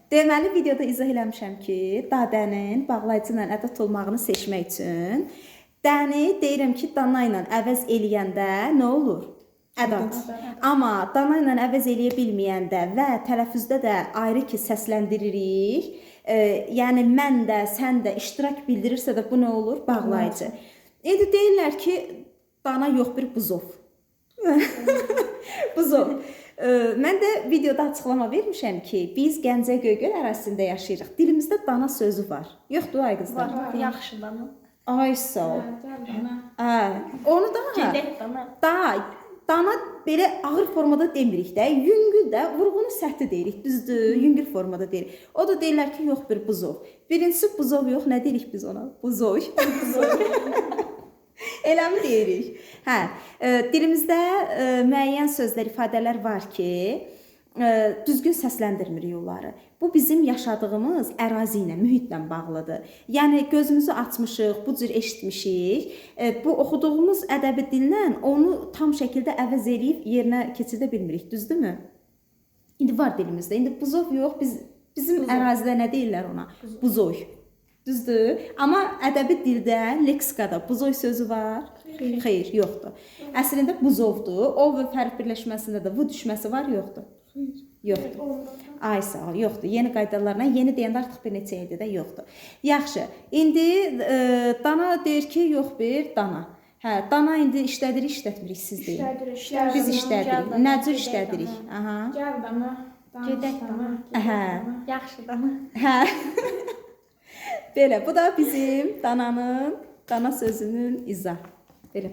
Deməli, videoda izah eləmişəm ki, dadənin bağlayıcı ilə ədəd olmağını seçmək üçün dəni deyirəm ki, dana ilə əvəz eləyəndə nə olur? Ədad. Amma dana ilə əvəz eləyə bilməyəndə və tələffüzdə də ayrı ki, səsləndiririk. Yəni mən də, sən də iştirak bildirirsə də bu nə olur? Bağlayıcı. İndi deyirlər ki, dana yox bir buzov. Buzov. Mən də videoda açıqlama vermişəm ki, biz Gəncə Göygöl ərazisində yaşayırıq. Dilimizdə dana sözü var. Yoxdur ay qızlar? Var, yaxşı dana. Ay sağ ol. Onu da dana belə ağır formada demirik də, yüngül də, vurğunu səthi deyirik, düzdür? Yüngül formada deyirik. O da deyirlər ki, yox bir buzov. Birincisi buzov yox, nə deyirik biz ona? Buzoy. Elə mi deyirik? Hə, dilimizdə müəyyən sözlər, ifadələr var ki, düzgün səsləndirmirik onları. Bu bizim yaşadığımız ərazi ilə, mühitlə bağlıdır. Yəni gözümüzü açmışıq, bu cür eşitmişik. Bu oxuduğumuz ədəbi dillə onu tam şəkildə əvəz edib yerinə keçirdə bilmirik, düzdürmü? İndi var dilimizdə. İndi buzov yox, bizim ərazidə nə deyirlər ona? Buzoy. Düzdür? Amma ədəbi dildə, leksikada buzoy sözü var? Xeyr, yoxdur. Əslində buzovdur. O və fərq birləşməsində də bu düşməsi var, yoxdur? Yoxdur. Ay sağ ol, yoxdur. Yeni qaydalarla, yeni deyəndə artıq bir neçə ildir də yoxdur. Yaxşı. İndi dana deyir ki, yox bir dana. Hə, dana indi işlədirik, işlətmirik siz deyin. İşlədirik. Biz işlədirik. Nə cür işlədirik? Aha. Gəl dana. Gedək dana. Hə. Yaxşı dana. Hə. Belə, bu da bizim dana sözünün izahı. Belə.